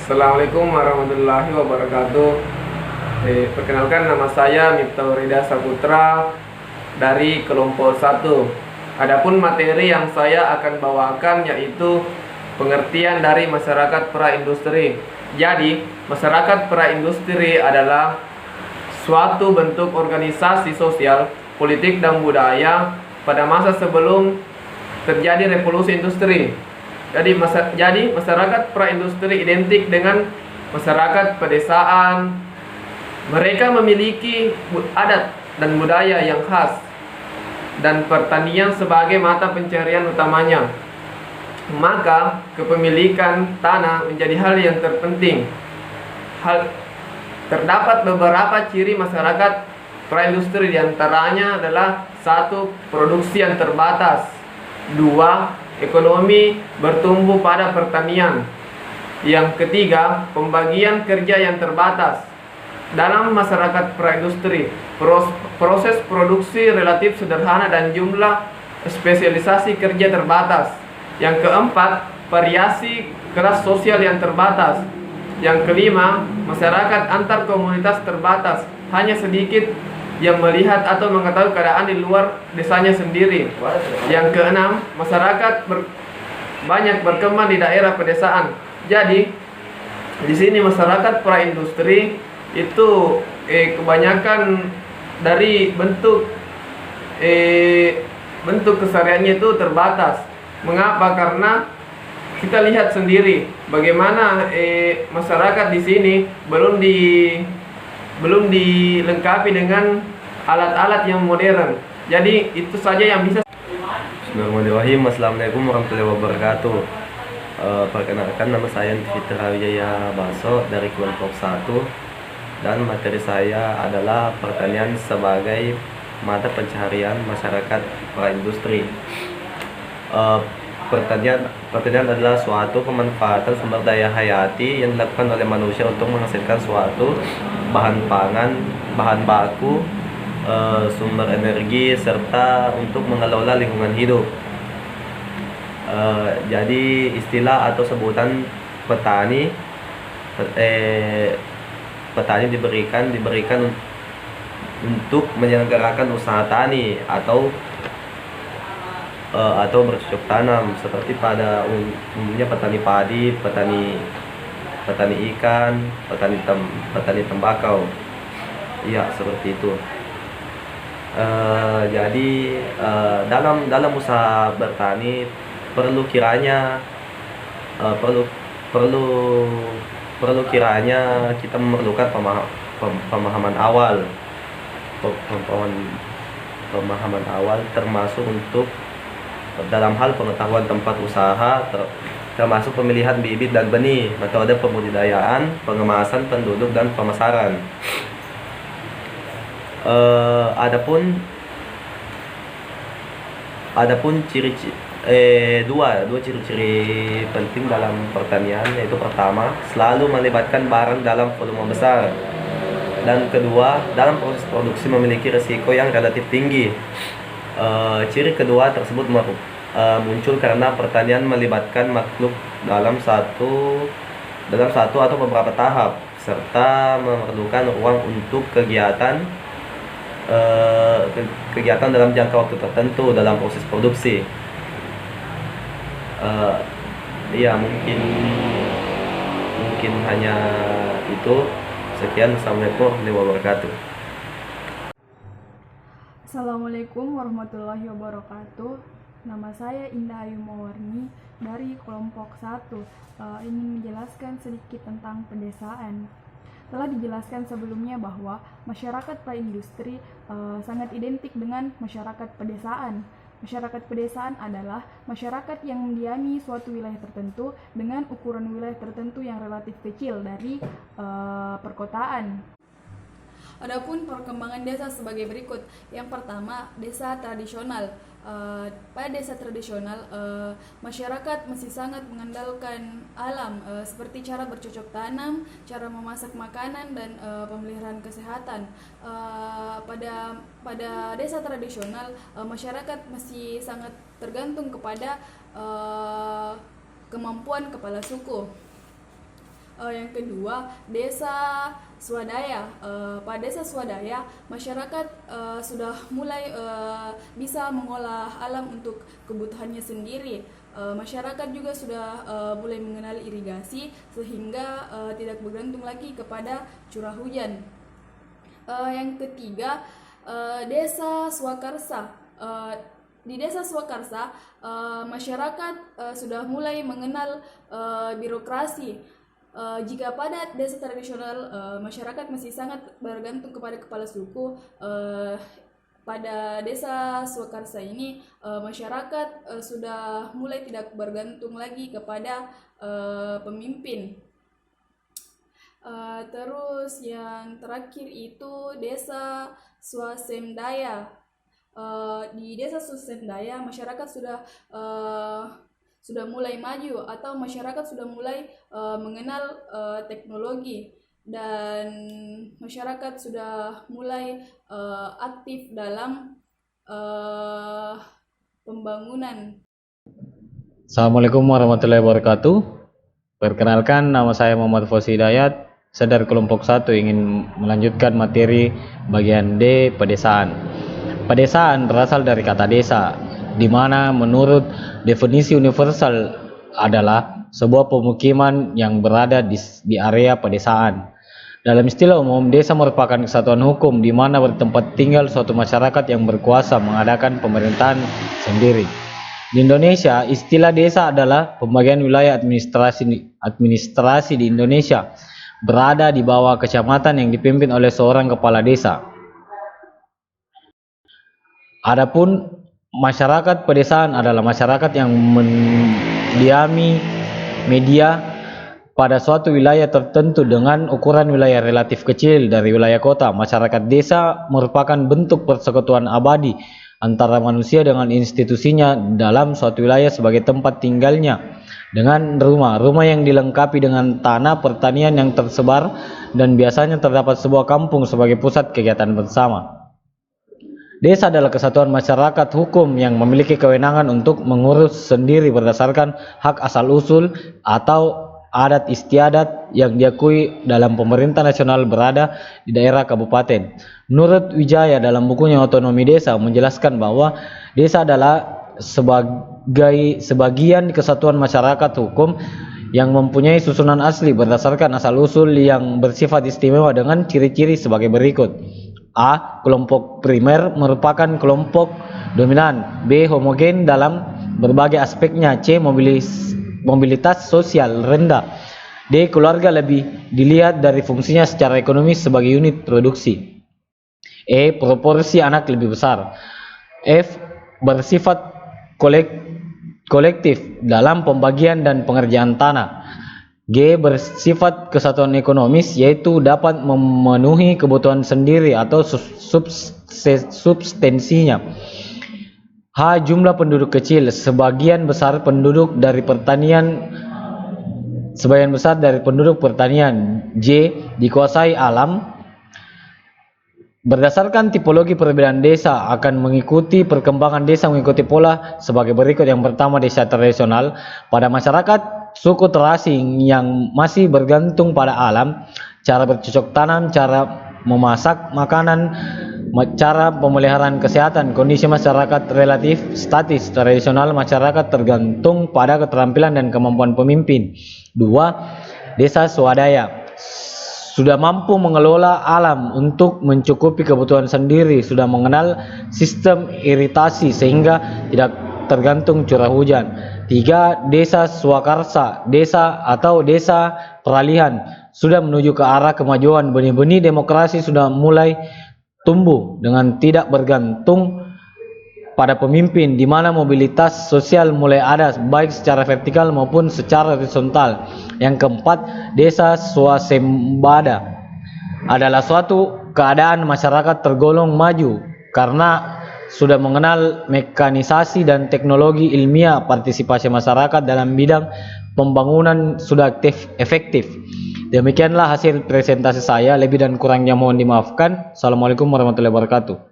Assalamualaikum warahmatullahi wabarakatuh. Perkenalkan, nama saya Miftahul Rida Saputra dari kelompok 1. Adapun materi yang saya akan bawakan yaitu pengertian dari masyarakat praindustri. Jadi, masyarakat praindustri adalah suatu bentuk organisasi sosial, politik, dan budaya pada masa sebelum terjadi revolusi industri. Jadi masyarakat praindustri identik dengan masyarakat pedesaan. Mereka memiliki adat dan budaya yang khas dan pertanian sebagai mata pencarian utamanya. Maka kepemilikan tanah menjadi hal yang terpenting. Terdapat beberapa ciri masyarakat praindustri, diantaranya adalah 1. Produksi yang terbatas. 2. Ekonomi bertumbuh pada pertanian. Yang ketiga, pembagian kerja yang terbatas. Dalam masyarakat praindustri, proses produksi relatif sederhana dan jumlah spesialisasi kerja terbatas. Yang keempat, variasi kelas sosial yang terbatas. Yang kelima, masyarakat antar komunitas terbatas. Hanya sedikit yang melihat atau mengetahui keadaan di luar desanya sendiri. Yang keenam, masyarakat banyak berkembang di daerah pedesaan. Jadi, di sini masyarakat praindustri itu kebanyakan dari bentuk kesehariannya itu terbatas. Mengapa? Karena kita lihat sendiri bagaimana masyarakat di sini belum dilengkapi dengan alat-alat yang modern. Jadi itu saja yang bisa. Bismillahirrahmanirrahim. Assalamualaikum warahmatullahi wabarakatuh. Perkenalkan, nama saya Fitra Wijaya Baso dari kelompok 1, dan materi saya adalah pertanian sebagai mata pencaharian masyarakat praindustri. Pertanian adalah suatu pemanfaatan sumber daya hayati yang dilakukan oleh manusia untuk menghasilkan suatu bahan pangan, bahan baku, sumber energi, serta untuk mengelola lingkungan hidup. Jadi istilah atau sebutan petani diberikan untuk menyelenggarakan usaha tani atau bercocok tanam, seperti pada umumnya petani padi, petani ikan, petani tembakau. Iya, seperti itu. Jadi dalam usaha bertani perlu kiranya kita memerlukan pemahaman awal, termasuk untuk dalam hal pengetahuan tempat usaha, termasuk pemilihan bibit dan benih, metode pembudidayaan, pengemasan, penduduk, dan pemasaran. Adapun dua ciri-ciri penting dalam pertanian, yaitu pertama, selalu melibatkan barang dalam volume besar, dan kedua, dalam proses produksi memiliki risiko yang relatif tinggi. Ciri kedua tersebut muncul karena pertanian melibatkan makhluk dalam satu atau beberapa tahap, serta memerlukan ruang untuk kegiatan dalam jangka waktu tertentu dalam proses produksi. Ya, mungkin hanya itu. Sekian. Assalamualaikum warahmatullahi wabarakatuh. Assalamualaikum warahmatullahi wabarakatuh. Nama saya Indah Ayu Mawarni dari kelompok 1. Ingin menjelaskan sedikit tentang pedesaan. Telah dijelaskan sebelumnya bahwa masyarakat praindustri sangat identik dengan masyarakat pedesaan. Masyarakat pedesaan adalah masyarakat yang mendiami suatu wilayah tertentu dengan ukuran wilayah tertentu yang relatif kecil dari perkotaan. Adapun perkembangan desa sebagai berikut. Yang pertama, desa tradisional. Pada desa tradisional, masyarakat masih sangat mengandalkan alam, seperti cara bercocok tanam, cara memasak makanan, dan pemeliharaan kesehatan. Pada desa tradisional, masyarakat masih sangat tergantung kepada kemampuan kepala suku. Yang kedua, desa swadaya. Pada desa swadaya, masyarakat sudah mulai bisa mengolah alam untuk kebutuhannya sendiri. Masyarakat juga sudah mulai mengenali irigasi sehingga tidak bergantung lagi kepada curah hujan. Yang ketiga, desa swakarsa. Di desa swakarsa, masyarakat sudah mulai mengenal birokrasi. Jika pada desa tradisional masyarakat masih sangat bergantung kepada kepala suku, pada desa swakarsa ini masyarakat sudah mulai tidak bergantung lagi kepada pemimpin. Terus yang terakhir itu desa swasembada. Di desa swasembada masyarakat sudah mulai maju, atau masyarakat sudah mulai mengenal teknologi, dan masyarakat sudah mulai aktif dalam pembangunan. Assalamualaikum warahmatullahi wabarakatuh. Perkenalkan, nama saya Muhammad Fauzi Hidayat. Saya dari kelompok 1 ingin melanjutkan materi bagian D, pedesaan. Pedesaan berasal dari kata desa, di mana menurut definisi universal adalah sebuah pemukiman yang berada di area pedesaan. Dalam istilah umum, desa merupakan kesatuan hukum di mana bertempat tinggal suatu masyarakat yang berkuasa mengadakan pemerintahan sendiri. Di Indonesia, istilah desa adalah pembagian wilayah administrasi di Indonesia berada di bawah kecamatan yang dipimpin oleh seorang kepala desa. Adapun masyarakat pedesaan adalah masyarakat yang mendiami media pada suatu wilayah tertentu dengan ukuran wilayah relatif kecil dari wilayah kota. Masyarakat desa merupakan bentuk persekutuan abadi antara manusia dengan institusinya dalam suatu wilayah sebagai tempat tinggalnya, dengan rumah yang dilengkapi dengan tanah pertanian yang tersebar, dan biasanya terdapat sebuah kampung sebagai pusat kegiatan bersama. Desa adalah kesatuan masyarakat hukum yang memiliki kewenangan untuk mengurus sendiri berdasarkan hak asal-usul atau adat istiadat yang diakui dalam pemerintah nasional berada di daerah kabupaten. Menurut Wijaya dalam bukunya Otonomi Desa menjelaskan bahwa desa adalah sebagian kesatuan masyarakat hukum yang mempunyai susunan asli berdasarkan asal-usul yang bersifat istimewa dengan ciri-ciri sebagai berikut. A. Kelompok primer merupakan kelompok dominan. B. Homogen dalam berbagai aspeknya. C. Mobilitas sosial rendah. D. Keluarga lebih dilihat dari fungsinya secara ekonomis sebagai unit produksi. E. Proporsi anak lebih besar. F. Bersifat kolektif dalam pembagian dan pengerjaan tanah. G. Bersifat kesatuan ekonomis, yaitu dapat memenuhi kebutuhan sendiri atau substansinya. H. Jumlah penduduk kecil, sebagian besar dari penduduk pertanian. J. Dikuasai alam. Berdasarkan tipologi perbedaan desa akan mengikuti perkembangan desa mengikuti pola sebagai berikut. Yang pertama, desa tradisional. Pada masyarakat suku terasing yang masih bergantung pada alam, cara bercocok tanam, cara memasak makanan, cara pemeliharaan kesehatan, kondisi masyarakat relatif statis. Tradisional, masyarakat tergantung pada keterampilan dan kemampuan pemimpin. 2. Desa swadaya. Sudah mampu mengelola alam untuk mencukupi kebutuhan sendiri, sudah mengenal sistem iritasi sehingga tidak tergantung curah hujan. 3. Desa swakarsa. Desa atau desa peralihan sudah menuju ke arah kemajuan. Benih-benih demokrasi sudah mulai tumbuh dengan tidak bergantung pada pemimpin, di mana mobilitas sosial mulai ada baik secara vertikal maupun secara horizontal. Yang keempat, desa swasembada adalah suatu keadaan masyarakat tergolong maju karena sudah mengenal mekanisasi dan teknologi ilmiah. Partisipasi masyarakat dalam bidang pembangunan sudah efektif. Demikianlah hasil presentasi saya, lebih dan kurangnya mohon dimaafkan. Assalamualaikum warahmatullahi wabarakatuh.